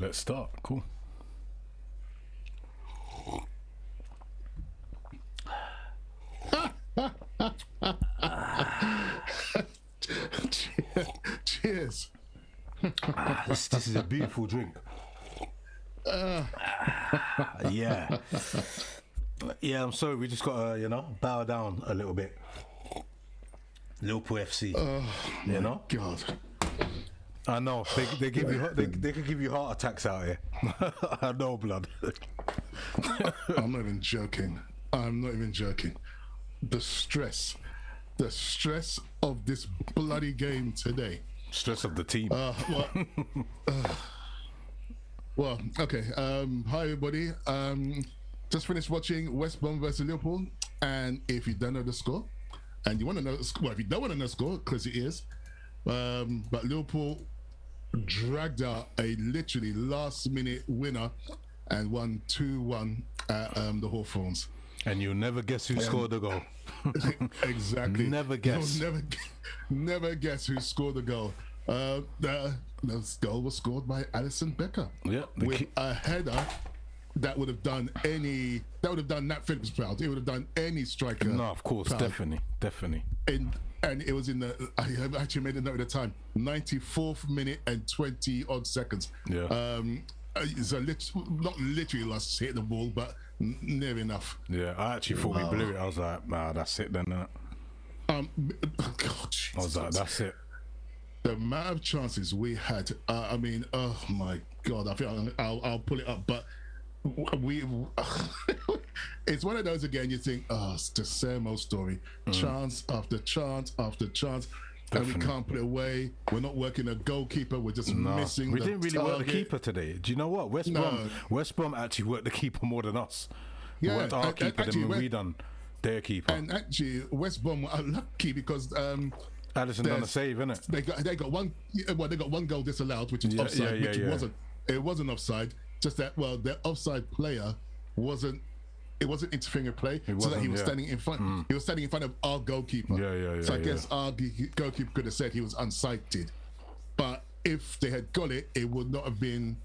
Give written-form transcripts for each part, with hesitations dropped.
Let's start. Cool. Cheers. This is a beautiful drink. Yeah. Yeah, I'm sorry. We just got to, bow down a little bit. Liverpool FC. God. I know they give you they could give you heart attacks out here. I know, blood. I'm not even joking. The stress of this bloody game today. Stress of the team. Well, okay. Hi everybody. Just finished watching West Brom versus Liverpool, and if you don't know the score, and you want to know, well, if you don't want to know the score, because it is, but Liverpool dragged out a literally last-minute winner and won 2-1 at the Hawthorns. And you'll never guess who scored the goal. Exactly. Never guess. You'll never guess who scored the goal. The goal was scored by ALISSON Becker. Yeah. With a header that would have done Nat Phillips proud. It would have done any striker. No, of course, proud. Definitely. And it was I have actually made a note at the time, 94th minute and 20 odd seconds. Yeah. So not literally lost hit the ball, but near enough. Yeah, I actually thought we blew it. I was like, nah, that's it then. God, Jesus. I was like, that's it. The amount of chances we had, I mean, oh my God, I think I'll pull it up, but it's one of those again, you think, it's the same old story. Chance after chance after chance. Definitely. And we can't put it away. We're not working a goalkeeper. We're just missing the We didn't really target. work the keeper today. Do you know what? West Brom actually worked the keeper more than us. Yeah, worked our keeper than we done their keeper. And actually, West Brom are lucky because ALISSON done a save, innit? They got one. Well, they got one goal disallowed, which is offside. It wasn't offside. Just that, well, the offside player wasn't interfering in play, so that he was standing in front. He was standing in front of our goalkeeper. So I guess our goalkeeper could have said he was unsighted, but if they had got it, it would not have been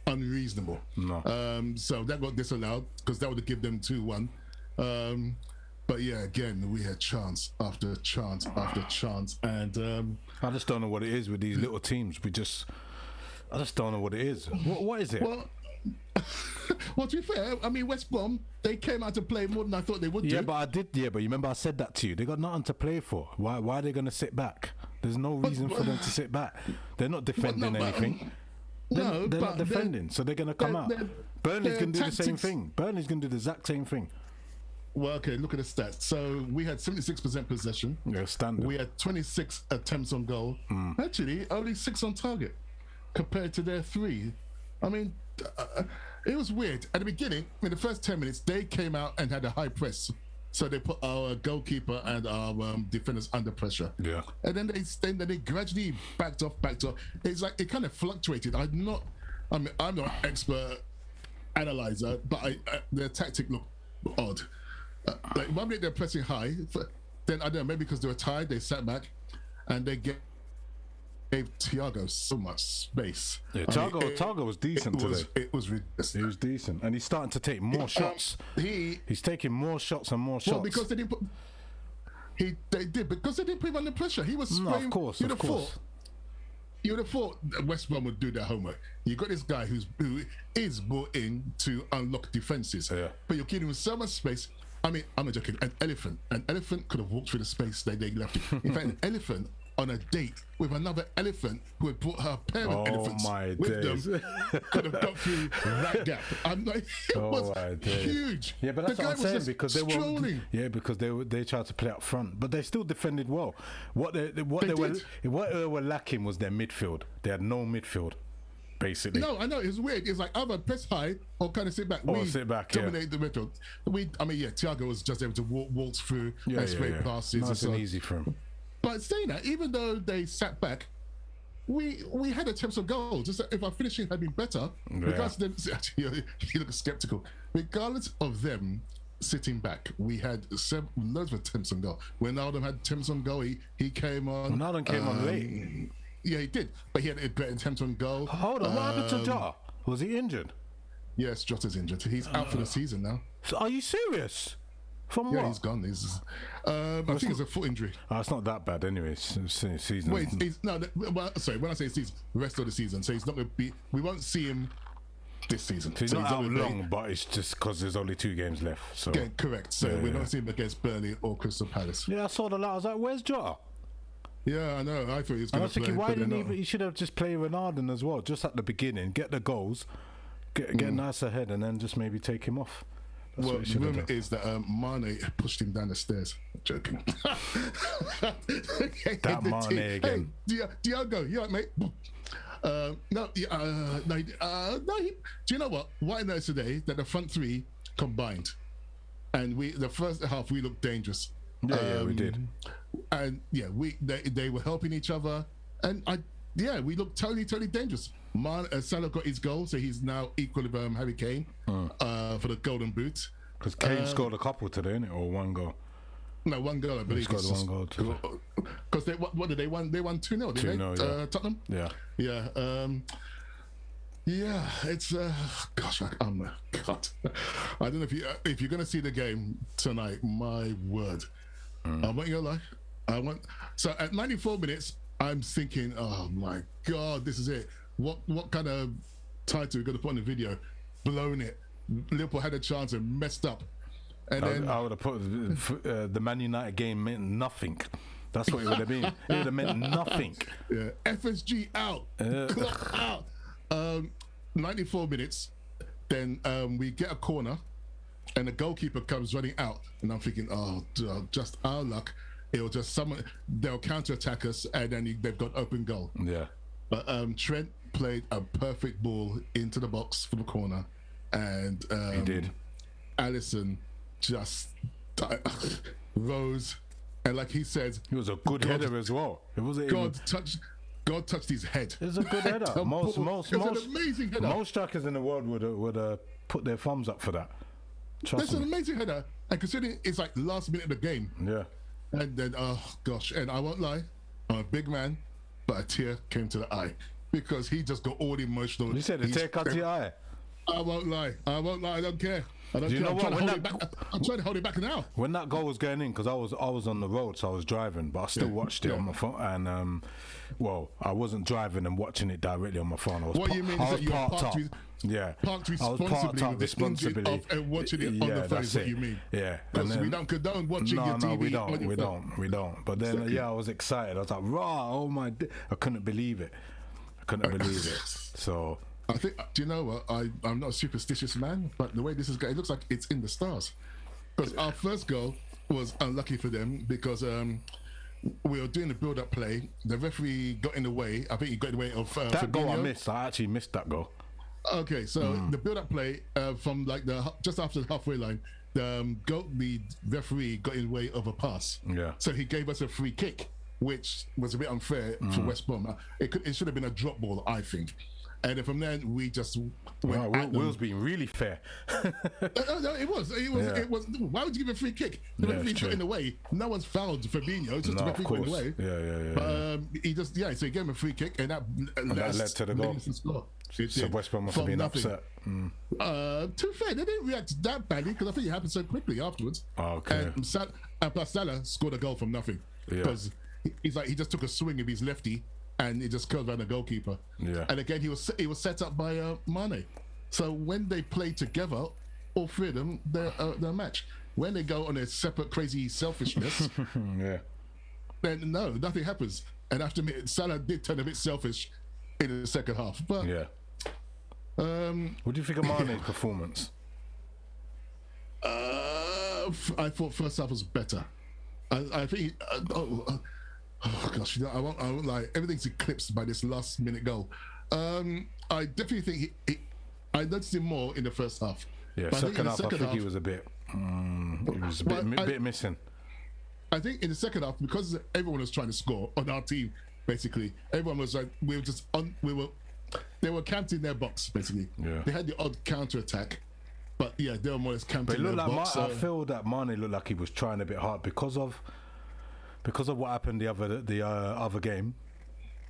unreasonable. No. So that got disallowed because that would have given them 2-1. But yeah, again, we had chance after chance after chance, and I just don't know what it is with these little teams. I just don't know what it is. What is it? Well, to be fair, I mean, West Brom, they came out to play more than I thought they would do. But you remember I said that to you. They got nothing to play for. Why are they going to sit back? There's no reason for them to sit back. They're not defending anything. They're not defending, so they're going to come out. Burnley's going to do the same thing. Burnley's going to do the exact same thing. Well, okay, look at the stats. So we had 76% possession. Yeah, standard. We had 26 attempts on goal. Actually, only 6 on target compared to their 3. I mean, it was weird. At the beginning, in the first 10 minutes, they came out and had a high press. So they put our goalkeeper and our defenders under pressure. Yeah. And then they gradually backed off. It's like it kind of fluctuated. I'm not an expert analyzer, but their tactic looked odd. Like one minute they're pressing high, then I don't know, maybe because they were tired, they sat back and they gave Thiago so much space. Yeah, Thiago was decent today. It was ridiculous. He was decent, and he's starting to take more shots. He's taking more shots and more shots. Well, because they didn't put. They did because they didn't put him under pressure. He was spraying. No, of course. You would have thought West Brom would do their homework. You got this guy who is brought in to unlock defenses, but you're giving him so much space. I mean, I'm not joking. An elephant could have walked through the space they left it. In fact, an elephant on a date with another elephant who had brought her parent elephants with them could have got through that gap. It was huge. Yeah, but that's what I'm saying, because they were. Yeah, because they tried to play up front, but they still defended well. What they were lacking was their midfield. They had no midfield. Basically. No, I know, it's weird. It's like either press high or kind of sit back. Sit back, dominate the midfield. Thiago was just able to waltz through and straight passes. Nice and easy for him. But saying that, even though they sat back, we had attempts of goals. Just if our finishing had been better, regardless of them, actually, you look skeptical. Regardless of them sitting back, we had loads of attempts on goal. Ronaldo had attempts on goal. He came on. Ronaldo came on late. Yeah, he did, but he had a better attempt on goal. Hold on, what happened to Jar? Was he injured? Yes, Jota's injured. He's out for the season now. So are you serious? From Yeah, what? he's gone. I think it's a foot injury. It's not that bad anyway. Season. Wait, sorry. When I say season, rest of the season. So he's not going to be. We won't see him this season. So he's not out long, but it's just because there's only 2 games left. So yeah, correct. So we're not seeing him against Burnley or Crystal Palace. Yeah, I saw the lot. I was like, "Where's Jota?" Yeah, I know. I thought he was going to play. I was thinking, why didn't he should have just played Ronaldo as well, just at the beginning, get the goals, get nice ahead, and then just maybe take him off. That's well, the rumor is that Mane pushed him down the stairs. Joking. That Mane again. Hey, Diogo, you all right, mate? No. Do you know what? What I noticed today that the front 3 combined, and the first half we looked dangerous. Yeah, we did. And yeah, they were helping each other, and we looked totally dangerous. Salah got his goal, so he's now equal with Harry Kane for the Golden Boot. Because Kane scored a couple today, innit? Or 1 goal? No, 1 goal, I believe. He scored 1 goal today. Because what did they won? They won 2-0, didn't they? Yeah. Tottenham? Yeah. Yeah. It's gosh, God. I don't know if you're gonna see the game tonight. My word, I'm not gonna lie. So at 94 minutes, I'm thinking, oh my God, this is it. What kind of title we're gonna put on the video? Blown it. Liverpool had a chance and messed up. And then I would have put the Man United game meant nothing. That's what it would have been. It would have meant nothing. Yeah, FSG out, clock out. 94 minutes, then we get a corner, and the goalkeeper comes running out, and I'm thinking, oh, just our luck. It'll just they'll counter attack us, and then they've got open goal. Yeah. But Trent played a perfect ball into the box for the corner, and he did. ALISSON just rose, and like he said, he was a good header as well. It wasn't God touched his head. It was a good header. Most an amazing header. Most strikers in the world would put their thumbs up for that. That's an amazing header, and considering it's like last minute of the game. Yeah. And then and I won't lie, I'm a big man, but a tear came to the eye because he just got all emotional. You said a tear cut to your eye. I won't lie. I don't care. Do you know what? I'm trying to hold it back now. When that goal was going in, because I was on the road, so I was driving, but I still watched it on my phone. And I wasn't driving and watching it directly on my phone. What you mean is that you're parked up. Parked responsibly and watching it on the phone is what you mean. Yeah, because we don't condone watching your TV. No, we don't. But then, I was excited. I was like, "Raw! Oh my!" I couldn't believe it. So. I think, do you know what? I'm not a superstitious man, but the way this is going, it looks like it's in the stars. Because our first goal was unlucky for them because we were doing the build-up play. The referee got in the way. I think he got in the way of that Fabinho. Goal I missed. I actually missed that goal. Okay, so the build-up play from like just after the halfway line, the referee got in the way of a pass. Yeah. So he gave us a free kick, which was a bit unfair for West Brom. It should have been a drop ball, I think. And then from then we just went. Will's being really fair. No, it was. It was. Why would you give a free kick? The referee got in the way. No one's fouled Fabinho. It's just the referee got in the way. Yeah. But he just so he gave him a free kick, and that led to the goal. So West Brom must have been upset. To be fair, they didn't react that badly because I think it happened so quickly afterwards. Okay. And plus Salah scored a goal from nothing because he's like he just took a swing of his lefty. And he just curled around the goalkeeper. Yeah. And again, he was set up by Mane. So when they play together, all 3 of them, they're a match. When they go on a separate crazy selfishness, then no, nothing happens. And after Salah did turn a bit selfish in the second half. But what do you think of Mane's performance? I thought first half was better. I think. Oh gosh, I won't lie. Everything's eclipsed by this last minute goal. I definitely think I noticed him more in the first half. Yeah, second half, I think he was a bit. He was a bit missing. I think in the second half, because everyone was trying to score on our team, basically, everyone was like, they were camped in their box, basically. Yeah. They had the odd counter attack, but they were more or less camped in their box. I feel that Mane looked like he was trying a bit hard because of what happened the other game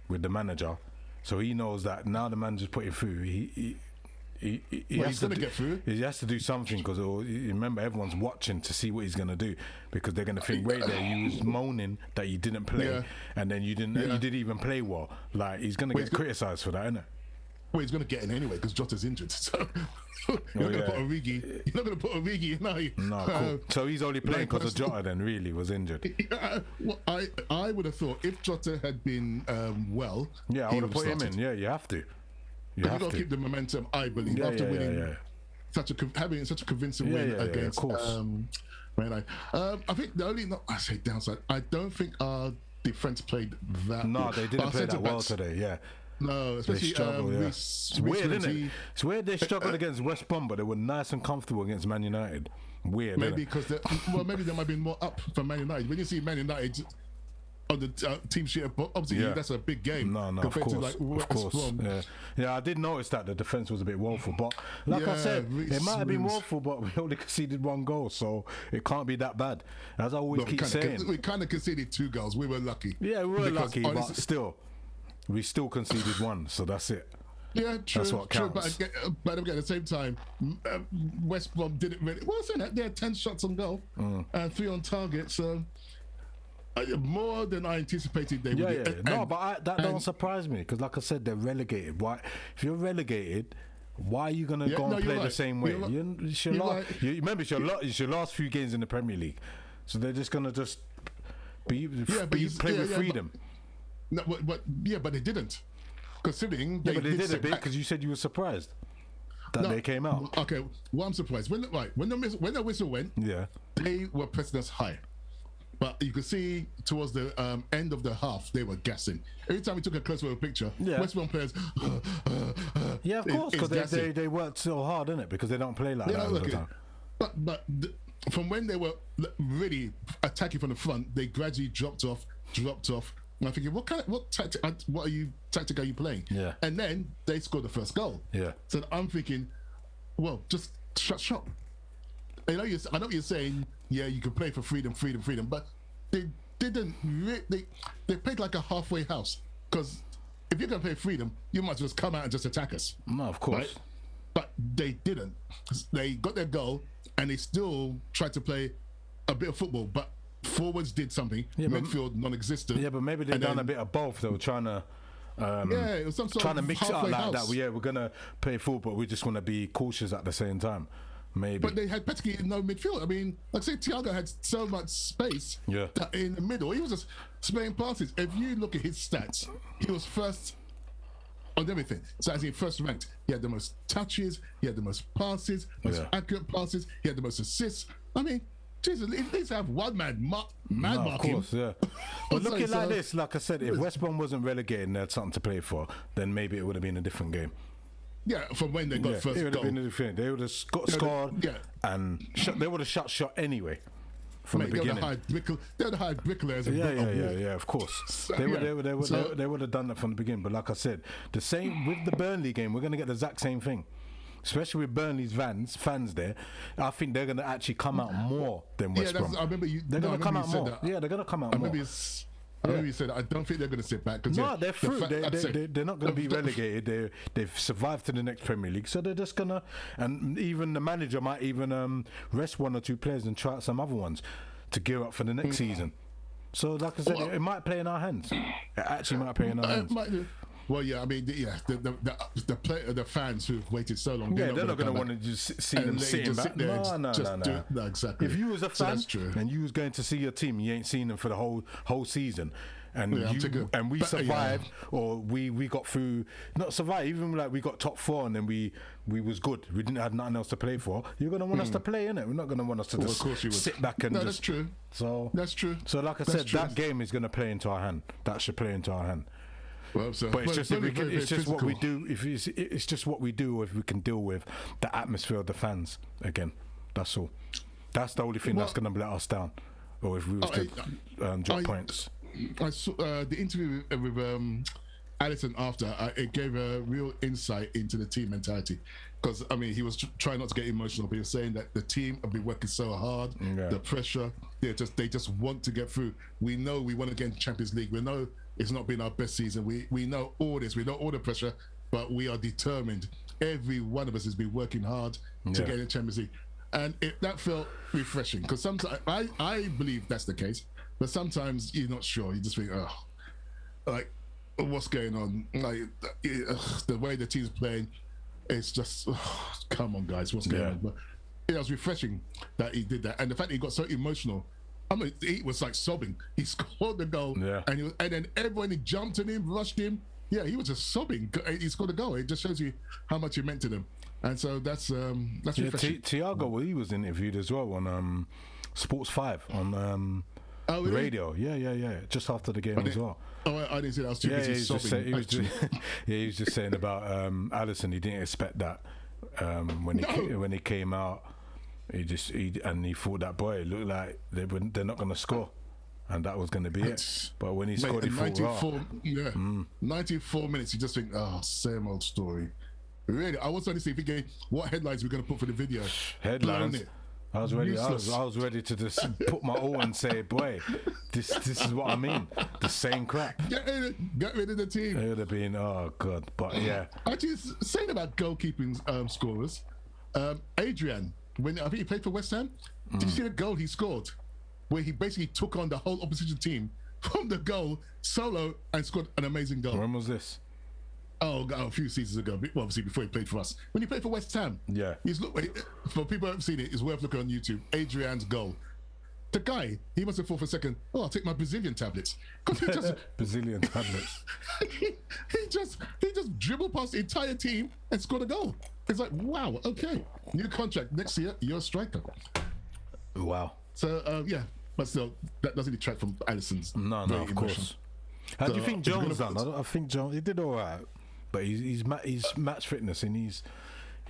with the manager. So he knows that now the manager's putting through. he's going to get through. He has to do something because remember everyone's watching to see what he's going to do because they're going to think, wait there, you was moaning that you didn't play and then you didn't even play well. Like he's going to get criticised for that, isn't it? Well, he's going to get in anyway because Jota's injured. So you're not going to put Origi. You're not going to put Origi in, are you? No, cool. So he's only playing because of Jota then, really, was injured. Well, I would have thought if Jota had been well, I would have put him in. Yeah, you have to. You have to keep the momentum, I believe, after winning having such a convincing win against Man United. I think the only downside, I don't think our defense played that. No, good. They didn't play that well today. Yeah. No, especially they struggle, it's weird, isn't it? It's weird they struggled against West Brom, but they were nice and comfortable against Man United. Weird. Maybe because maybe there might be more up for Man United. When you see Man United on the team sheet, obviously that's a big game. No, of course, to like West Brom. Yeah, I did notice that the defense was a bit woeful, but like I said, it might have been woeful, but we only conceded 1 goal, so it can't be that bad. As I always keep saying, we kind of conceded 2 goals. We were lucky. Yeah, we were lucky, but still. We still conceded 1, so that's it. Yeah, true. That's what counts. But again, at the same time, West Brom didn't really. Well, saying that, they had 10 shots on goal and 3 on target, so more than I anticipated they would. Yeah. No, but that don't surprise me because, like I said, they're relegated. Why? If you're relegated, why are you gonna go and play the same way? Remember, it's your last few games in the Premier League, so they're just gonna play with freedom. No, but they didn't. Considering they did a bit because you said you were surprised that they came out. Okay, well, I'm surprised when the whistle went. Yeah, they were pressing us high, but you could see towards the end of the half they were gassing. Every time we took a close picture, West Brom players. Yeah, of course, because they worked so hard, innit? Because they don't play like that all the time. But from when they were really attacking from the front, they gradually dropped off. And I'm thinking, what tactic are you playing? Yeah. And then they scored the first goal. Yeah. So I'm thinking, well, just shut shop. I know what you're saying. Yeah, you can play for freedom, but they didn't. They played like a halfway house. Because if you're gonna play freedom, you might just come out and just attack us. No, of course. Right? But they didn't. They got their goal and they still tried to play a bit of football, but forwards did something. Midfield non-existent. Yeah, but maybe they've done a bit of both. They were trying to it was some sort trying of to mix it up like house. that. We're gonna play forward, but we just want to be cautious at the same time. Maybe. But they had practically no midfield. I mean, like I say, Thiago had so much space that in the middle. He was just spraying passes. If you look at his stats, he was first on everything. So as in first ranked, he had the most touches, he had the most passes, most accurate passes, he had the most assists. I mean, Jesus, at least have one man marking. Of course, yeah. But looking like this, like I said, if West Brom wasn't relegated and they had something to play for, then maybe it would have been a different game. Yeah, from when they got first it would have goal. been a different. They would have scored and they would have shot anyway from the beginning. They would have hired bricklayers. Yeah, of course. They would have done that from the beginning. But like I said, the same with the Burnley game, we're going to get the exact same thing. Especially with Burnley's fans there, I think they're going to actually come out more than West Brom. I remember they're going to come out more. Yeah, they're going to come out more. I remember you said I don't think they're going to sit back. No, they're through. They're not going to be relegated. They've survived to the next Premier League, so they're just going to. And even the manager might even rest 1 or 2 players and try out some other ones to gear up for the next season. So, like I said, it might play in our hands. It actually might play in our hands. Well, yeah, I mean, the fans who've waited so long. Yeah, they're not going to want to just see them sitting back. No, exactly. If you was a fan and you was going to see your team, you ain't seen them for the whole season, and we survived, or we got through, not survived, even like we got top 4 and then we was good. We didn't have nothing else to play for. You're going to want us to play, innit? We're not going to want us to just sit back and that's true. So that's true. So like I said, that game is going to play into our hand. That should play into our hand. Well, but it's just what we do. It's just what we do if we can deal with the atmosphere of the fans again. That's all. That's the only thing that's going to let us down, or if we was to drop points. I saw the interview with ALISSON after. It gave a real insight into the team mentality. Because I mean, he was trying not to get emotional, but he was saying that the team have been working so hard, the pressure, they just want to get through. We know we want to get into Champions League. We know it's not been our best season. We know all this. We know all the pressure, but we are determined every one of us has been working hard to get in the Champions League. And that felt refreshing, because sometimes I believe that's the case, but sometimes you're not sure. You just think, oh, like, what's going on? Like, the way the team's playing, it's just, oh, come on, guys, what's going on? But it was refreshing that he did that, and the fact that he got so emotional. I mean, he was like sobbing. He scored the goal, and then everyone jumped on him, rushed him. Yeah, he was just sobbing. He scored a goal. It just shows you how much it meant to them. And so that's refreshing. Thiago, well, he was interviewed as well on Sports 5 on really? radio. Yeah. Just after the game as well. Oh, I didn't see that. I was too busy sobbing. He was just saying about ALISSON. He didn't expect that when he came out. He thought that, boy, it looked like they're not going to score. And that was going to be it. But when he scored, he thought, 94 minutes, you just think, oh, same old story. Really, I was honestly thinking, what headlines we're going to put for the video? Headlines? I was ready. I was ready to just put my all and say, boy, this is what I mean. The same crap. Get rid of the team. It would have been, oh god. But yeah. Actually, saying about goalkeeping scorers, Adrian, when I think he played for West Ham, did you see the goal he scored, where he basically took on the whole opposition team from the goal solo and scored an amazing goal? When was this? Oh, a few seasons ago, obviously before he played for us. When he played for West Ham, for people who haven't seen it, it's worth looking on YouTube. Adrian's goal. The guy, he must have thought for a second, oh, I'll take my Brazilian tablets. Because he just Brazilian tablets. he just dribbled past the entire team and scored a goal. It's like, wow, okay, new contract next year, you're a striker. Wow. So but still, that doesn't detract from Alisson's. No, of course. How do you think Jones done? I think Jones, he did all right. But he's match fitness, and he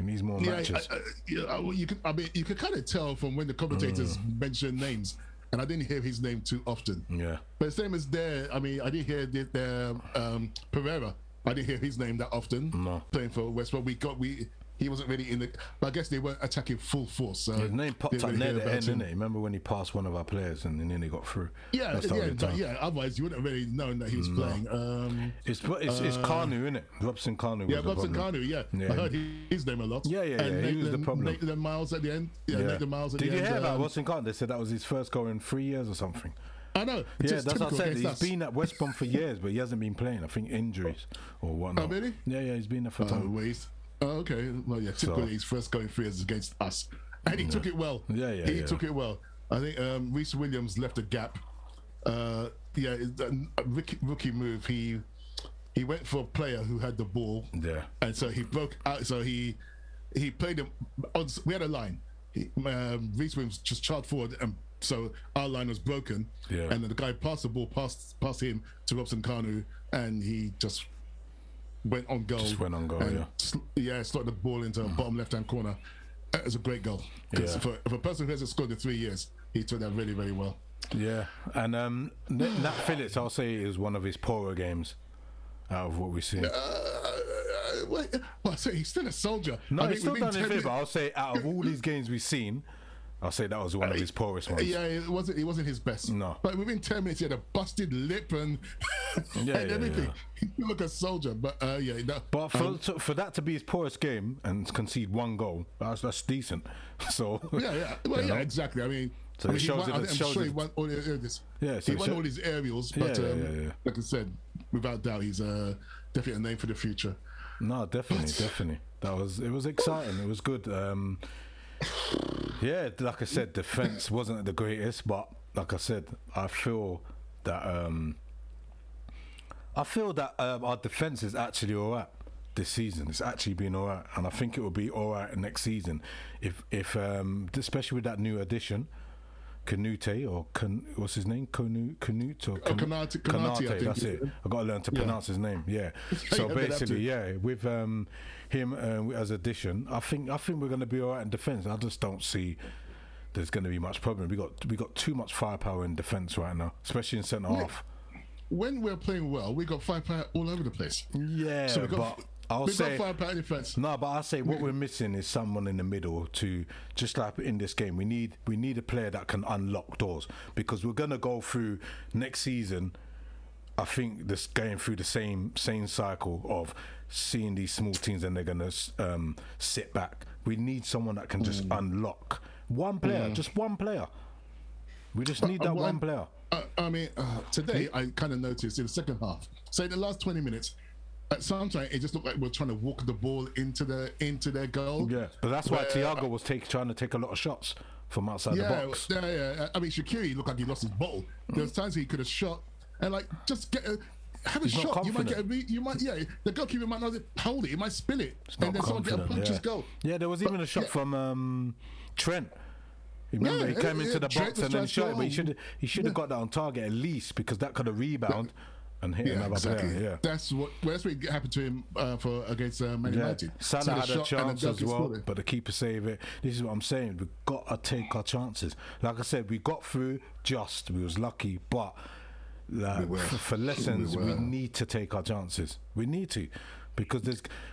needs more matches. You could kind of tell from when the commentators mention names, and I didn't hear his name too often. Yeah. But same as I didn't hear Pereira. I didn't hear his name that often. No. Playing for West Brom, he wasn't really in the. But I guess they weren't attacking full force. So his name popped up near the end, didn't it? Remember when he passed one of our players and then he got through? Yeah. Otherwise, you wouldn't have really known that he was playing. It's Kanu, isn't it? Robson Kanu. Yeah, Robson Kanu. Yeah, I heard his name a lot. Yeah. He was the problem. Nathan Miles at the end. Nathan Miles at the end. Did you hear about Robson Kanu? They said that was his first goal in 3 years or something. I know. Yeah, that's what I said. He's been at West Brom for years, but he hasn't been playing. I think injuries or whatnot. Oh, really? Yeah, he's been there for time. Oh, okay. Well, yeah, typically his first goal in 3 years against us. And he took it well. He took it well. I think Reece Williams left a gap. Rookie move. He went for a player who had the ball. Yeah. And so he broke out. So he played him. We had a line. Reece Williams just charged forward, and so our line was broken. Yeah. And then the guy passed the ball past him to Robson Kanu, and he just went on goal. Slotted the ball into the bottom left-hand corner. It was a great goal. Because for a person who hasn't scored in 3 years, he took that really, very well. Yeah, and Nat Phillips, I'll say, is one of his poorer games out of what we've seen. Well, I say he's still a soldier. No, he's still done his bit, but I'll say out of all these games we've seen, I'll say that was one of his poorest ones. Yeah, it wasn't his best. No. But within 10 minutes, he had a busted lip and everything. He looked like a soldier. But But for that to be his poorest game and concede 1 goal, that's decent. So exactly. I mean, he won all his all his aerials. But like I said, without doubt, he's definitely a name for the future. No, definitely. It was exciting. It was good. Yeah, like I said, defense wasn't the greatest, but like I said, I feel that our defense is actually all right this season. It's actually been all right, and I think it will be all right next season if especially with that new addition, Canute or what's his name? Canute or Canate. That's it. I got to learn to pronounce his name. Yeah. So basically, with him as addition, I think we're going to be all right in defence. I just don't see there's going to be much problem. We got too much firepower in defence right now, especially in centre half. When we're playing well, we got firepower all over the place. Yeah, so but I'll say firepower in defense. No, but I'll say what we're missing is someone in the middle to, just like in this game, we need a player that can unlock doors, because we're gonna go through next season. I think this going through the same cycle of seeing these small teams and they're going to sit back. We need someone that can just unlock one player, just one player. We just need that one player. I mean, today I kind of noticed in the second half, say the last 20 minutes, at some time it just looked like we're trying to walk the ball into their goal. Yeah, but that's why Thiago was trying to take a lot of shots from outside the box. Yeah. I mean, Shaqiri looked like he lost his ball. There was times he could have shot and like just have a shot. You might get the goalkeeper might not hold it. He might spill it, and then someone get a puncher's goal. Yeah, there was even a shot from Trent. Remember, he came into the box and then shot it, but he should have got that on target at least, because that could have rebound and hit another player. Yeah, that's what happened to him against Man United. Salah had a chance as well, but the keeper saved it. This is what I'm saying. We've got to take our chances. Like I said, we got through. We was lucky, but for lessons, we need to take our chances. We need to, because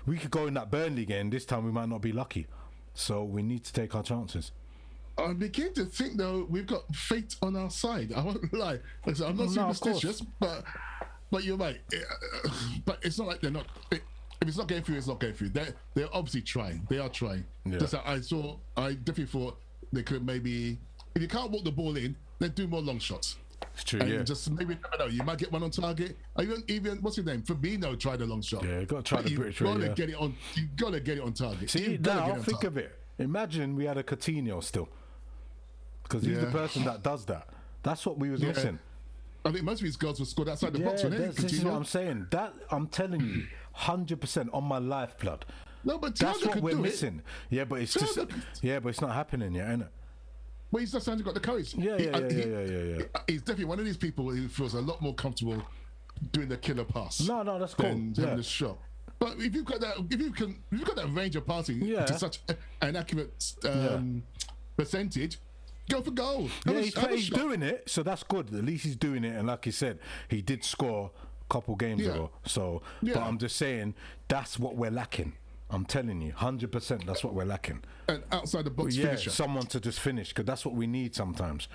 we could go in that Burnley game. This time we might not be lucky, so we need to take our chances. I begin to think, though, we've got fate on our side. I won't lie. I'm not superstitious, but you're right. But it's not like they're not. If it's not going through, it's not going through. They're obviously trying. They are trying. Yeah. Just like I definitely thought they could maybe, if you can't walk the ball in, then do more long shots. It's true, and just maybe, I don't know, you might get one on target. Even what's his name? Fabinho tried a long shot. Yeah, you got to try the British way. You got to get it on target. See, now think of it. Imagine we had a Coutinho still. Because he's the person that does that. That's what we was missing. I think most of his goals were scored outside the box. This is what I'm saying. That I'm telling you, 100% on my lifeblood. No, but that's what we're missing. Yeah, but it's just but it's not happening yet, isn't it? Well, he's just got the courage. Yeah. He's definitely one of these people who feels a lot more comfortable doing the killer pass. No, that's cool. Than having the shot. But if you've got that range of passing to such an accurate percentage, go for goal. He's doing it, so that's good. At least he's doing it, and like you said, he did score a couple games ago. So, but I'm just saying that's what we're lacking. I'm telling you, 100%. That's what we're lacking. And outside the box finisher. Someone to just finish, because that's what we need sometimes.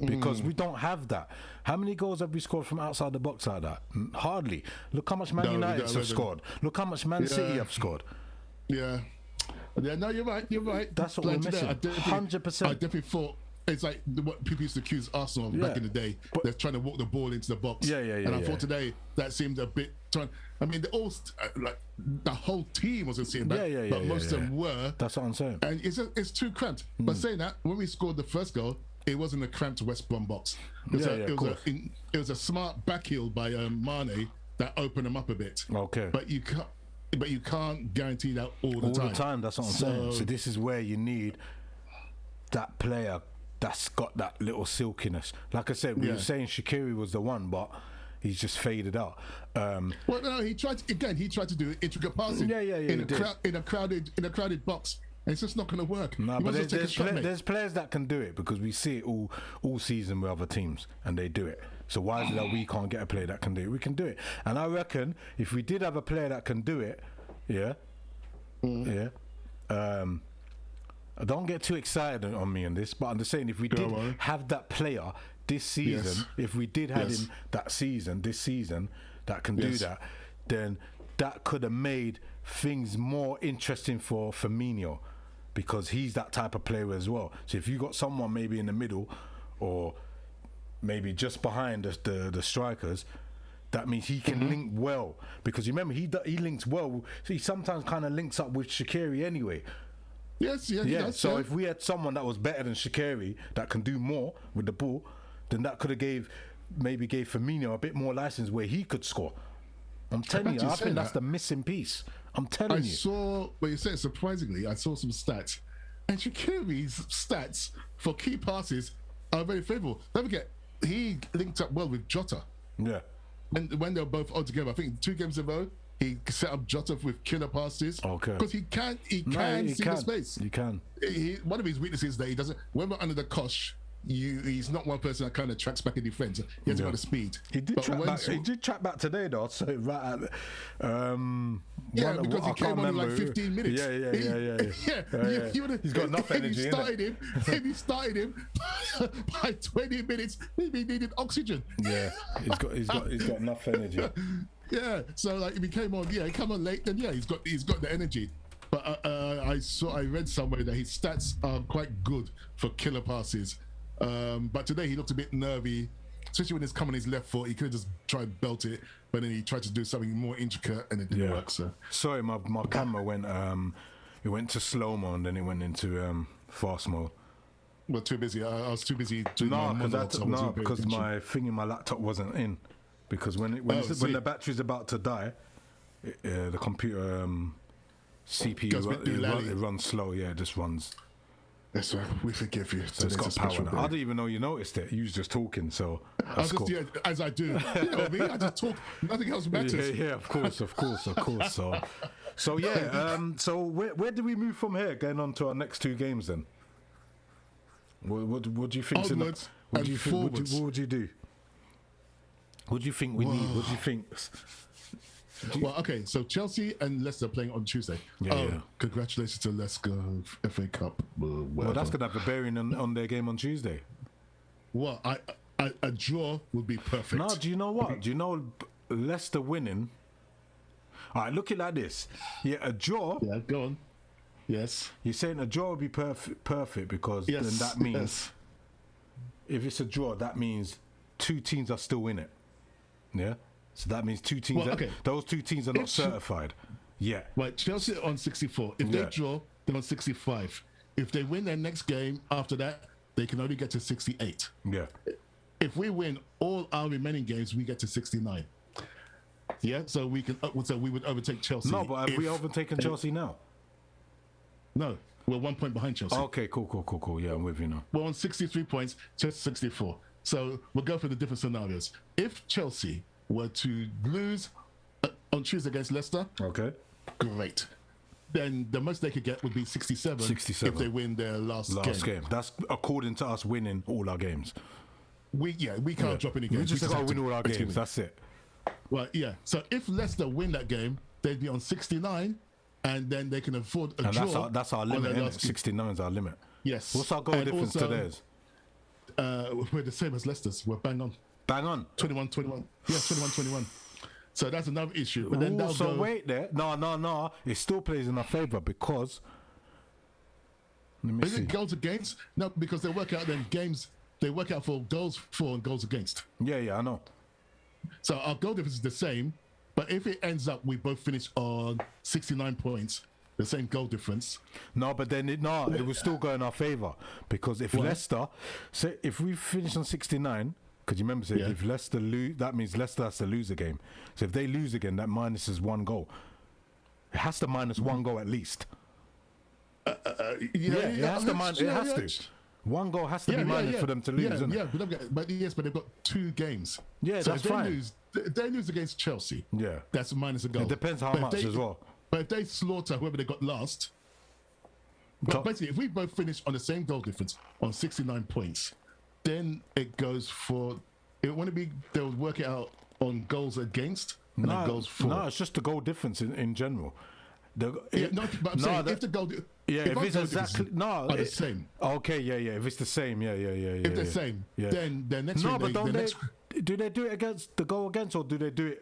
Because we don't have that. How many goals have we scored from outside the box like that? Hardly. Look how much Man United have scored. Look how much Man City have scored. Yeah. No, you're right. That's what we're missing. 100%. I definitely thought. It's like what people used to accuse Arsenal of back in the day. They're trying to walk the ball into the box. And I thought today that seemed a bit. I mean, the whole team wasn't sitting back, but most of them were. That's what I'm saying. And it's too cramped. But saying that, when we scored the first goal, it wasn't a cramped West Brom box. It was a smart backheel by Mane that opened them up a bit. Okay. But you can't guarantee that all the time. That's what I'm saying. So this is where you need that player that's got that little silkiness. Like I said, we were saying Shaqiri was the one, but he's just faded out. Well, no, he tried to do intricate passing. In a crowded box, and it's just not going to work. No, but there's players that can do it, because we see it all season with other teams, and they do it. So why is it that we can't get a player that can do it? We can do it, and I reckon if we did have a player that can do it, don't get too excited on me on this, but I'm just saying, if we did have that player this season, if we did have him this season that can do that, then that could have made things more interesting for Firmino, because he's that type of player as well. So if you got someone maybe in the middle, or maybe just behind the strikers, that means he can link well, because you remember he links well. So he sometimes kind of links up with Shaqiri anyway. Yes. So if we had someone that was better than Shaqiri that can do more with the ball, then that could have gave Firmino a bit more license where he could score. I'm telling you, I think that's the missing piece. I'm telling you. I saw, but you said surprisingly, I saw some stats, and Shaqiri's stats for key passes are very favourable. Don't forget, he linked up well with Jota. Yeah. And when they were both all together, I think 2 games in a row, he set up Jota with killer passes. Okay. Because he can see the space. He can. One of his weaknesses is that he doesn't. When we're under the cosh, he's not one person that kind of tracks back in defence. He hasn't got the speed. He did track back today though. So right at because he came on in like 15 minutes. He's got enough energy. If you started him by 20 minutes, he needed oxygen. Yeah, he's got enough energy. Yeah. So like, if he came on, he come on late, then he's got the energy. But I read somewhere that his stats are quite good for killer passes. But today he looked a bit nervy, especially when it's come on his left foot. He could have just tried to belt it, but then he tried to do something more intricate and it didn't work. So sorry, my camera went it went to slow mo and then it went into fast mode. Well, too busy. I was too busy doing my monologues. Because my thing in my laptop wasn't in. Because when the battery's about to die, the computer CPU it runs slow. Yeah, it just runs. That's right. We forgive you. So it's got power now. I didn't even know you noticed it. You was just talking, so that's cool. As I do. You know what I mean? I just talk. Nothing else matters. Yeah, of course. So yeah. So where do we move from here? Going on to our next two games then. What do you think? Onwards what would you do? What do you think we need? What do you think? Well, okay, so Chelsea and Leicester playing on Tuesday. Congratulations to Leicester FA Cup. Well, that's going to have a bearing on their game on Tuesday. Well, a draw would be perfect. No, do you know what? Do you know Leicester winning? All right, look at it like this. Yeah, a draw. Yeah, go on. Yes. You're saying a draw would be perfect because then that means if it's a draw, that means two teams are still in it. Yeah? So that means two teams. Those two teams are not certified. Yeah. Right. Chelsea are on 64. If they draw, they're on 65. If they win their next game after that, they can only get to 68. Yeah. If we win all our remaining games, we get to 69. Yeah. So we can. So we would overtake Chelsea. No, but have we overtaken Chelsea now? No. We're 1 point behind Chelsea. Okay. Cool. Yeah, I'm with you now. We're on 63 points. Chelsea 64. So we'll go for the different scenarios. If Chelsea were to lose on Tuesday against Leicester, great. Then the most they could get would be 67. If they win their last game. That's according to us winning all our games. We can't drop any games. We just got to win all our games. That's it. Well, yeah. So if Leicester win that game, they'd be on 69, and then they can afford a draw. That's our limit. Isn't it? 69 is our limit. Yes. What's our goal difference to theirs? We're the same as Leicester's. We're bang on. 21-21. Yeah, 21-21. So that's another issue. But then wait there. No. It still plays in our favour because. Let me see. It goals against? No, because they work out then games. They work out for goals for and goals against. Yeah, I know. So our goal difference is the same, but if it ends up we both finish on 69 points, the same goal difference. No, but then it will still go in our favour because if Leicester, say if we finish on 69. Because you remember, if Leicester lose, that means Leicester has to lose a game. So if they lose again, that minuses one goal. It has to minus one goal at least. It has to. One goal has to be minus for them to lose, isn't it? But they've got 2 games. Yeah, so that's fine. If they lose against Chelsea, that's minus a goal. It depends how much as well. But if they slaughter whoever they got last, but basically, if we both finish on the same goal difference on 69 points, then it goes for they'll work it out on goals against and then goals for. No, it's just the goal difference in general. If the goal if it's exactly are the same. Okay, if it's the same, if they're the same, then the next do they do it against the goal against, or do they do it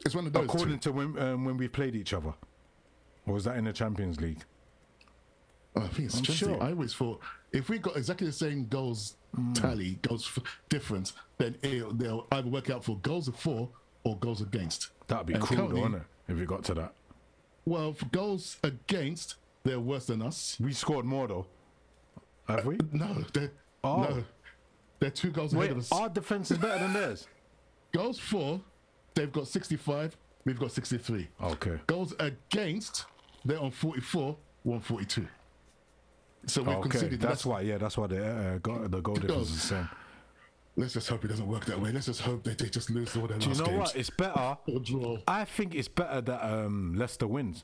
it's one of those according to when we played each other, or was that in the Champions League? I think it's sure. I always thought if we got exactly the same goals tally, goals difference, then they'll either work out for goals for or goals against. That'd be cool, though, wouldn't it? If we got to that. Well, for goals against, they're worse than us. We scored more, though. Have we? No, they're 2 goals ahead of us. Our defense is better than theirs. Goals for, they've got 65. We've got 63. Okay. Goals against, they're on 44. 142. So we've conceded. That's why the goal difference is the same. Let's just hope it doesn't work that way. Let's just hope that they just lose all their last games. Do you know what? It's better. Or draw. I think it's better that Leicester wins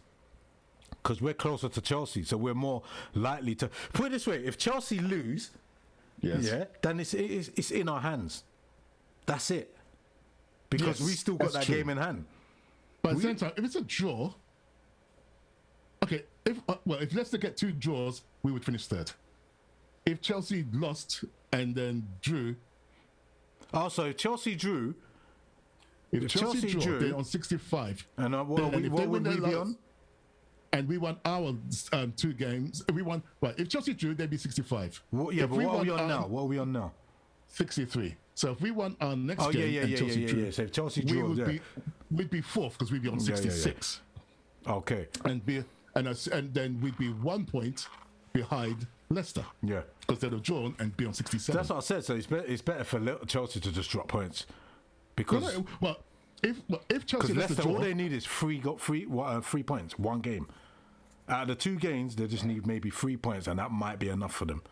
because we're closer to Chelsea, so we're more likely to. Put it this way: if Chelsea lose, then it's in our hands. That's it. Because we still got that game in hand. But at the same time, if it's a draw, okay. If Leicester get 2 draws, we would finish 3rd. If Chelsea lost and then drew. Also, if Chelsea drew, If Chelsea draw, they're on 65. And what would we be on? And we won our 2 games. We won. Well, if Chelsea drew, they'd be 65. But what are we on now? What are we on now? 63. So if we won our next game and Chelsea drew, so if Chelsea drew, we'd be 4th because we'd be on 66. Okay. And then we'd be 1 point behind Leicester. Yeah. Because they'd have drawn and be on 67. That's what I said. So it's better for Chelsea to just drop points because if Chelsea Leicester, all they need is three points, 1 game. Out of the 2 games, they just need maybe 3 points, and that might be enough for them.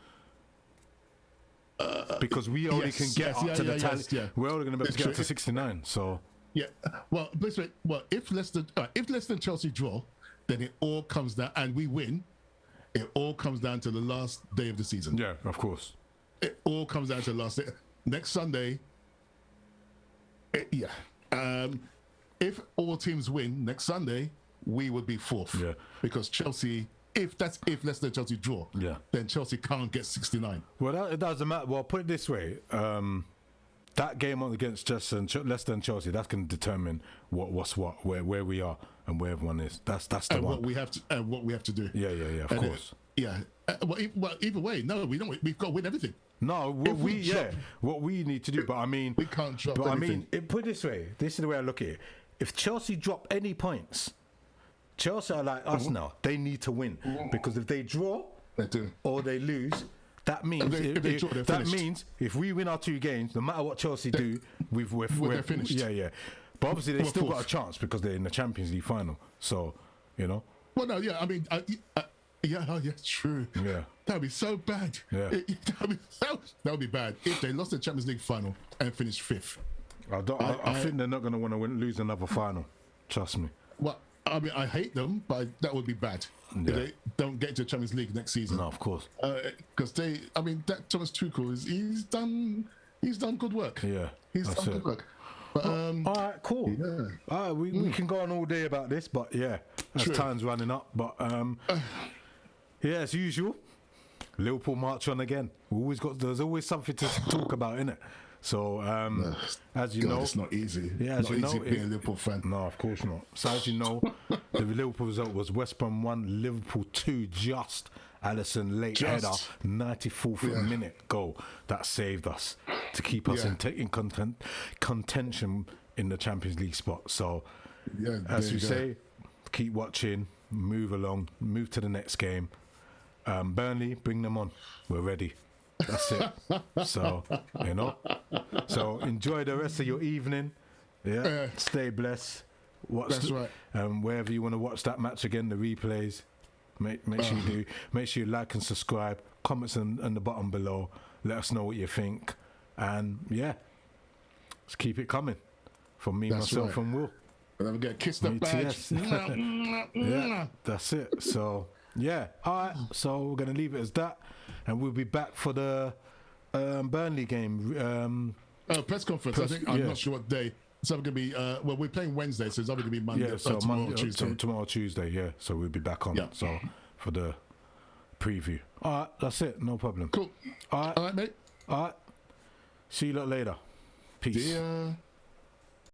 Because we only can get up to the tally. We're only going to be able to get up to 69. So well, if Leicester and Chelsea draw, then it all comes down, and we win. It all comes down to the last day of the season. Yeah, of course. It all comes down to the last day. Next Sunday. If all teams win next Sunday, we would be 4th. Yeah. Because Chelsea, if Leicester and Chelsea draw, then Chelsea can't get 69. Well, it doesn't matter. Well, put it this way: that game against Leicester and Chelsea, that's going to determine what's what, where we are, and where everyone is. That's the one. What we have to do. Yeah. Of course. Well, either way, no, we don't. We've got to win everything. No, what we need to do. But I mean, we can't drop. But anything. I mean, put it this way: this is the way I look at it. If Chelsea drop any points, Chelsea are like us now. They need to win because if they draw or they lose, that means if we win our 2 games, no matter what Chelsea do, we're finished. Yeah. But obviously they still got a chance because they're in the Champions League final. So Well, no, yeah. I mean, true. Yeah. That'd be so bad. Yeah. That would be bad if they lost the Champions League final and finished 5th. I think they're not going to want to lose another final. Trust me. Well, I mean, I hate them, but that would be bad if they don't get to the Champions League next season. No, of course. Because that Thomas Tuchel he's done good work. Yeah, he's done good work. But, all right, cool. Yeah. All right, we can go on all day about this, but as time's running up. But as usual, Liverpool march on again. There's always something to talk about, innit? So, as you know, it's not easy. Yeah, as you know, being a Liverpool fan. No, of course not. So, as you know, the Liverpool result was West Brom 1, Liverpool 2. Just ALISSON late header, 94th minute goal that saved us to keep us in contention in the Champions League spot. So, as you say, keep watching, move along, move to the next game. Burnley, bring them on. We're ready. That's it. So, so enjoy the rest of your evening. Yeah. Stay blessed. That's right. Wherever you want to watch that match again, the replays, make sure you do. Make sure you like and subscribe. Comments on the bottom below. Let us know what you think. And let's keep it coming. From me, myself, and Will. And then we get kissed the badge. Yeah, that's it. So, all right. So we're going to leave it as that. And we'll be back for the Burnley game. Press conference. I'm not sure what day. It's either going to be, we're playing Wednesday, so it's either going to be Monday tomorrow, Tuesday. Tomorrow, Tuesday, So we'll be back on. Yeah. So for the preview. All right, that's it. No problem. Cool. All right, mate. All right. See you lot later. Peace. See ya.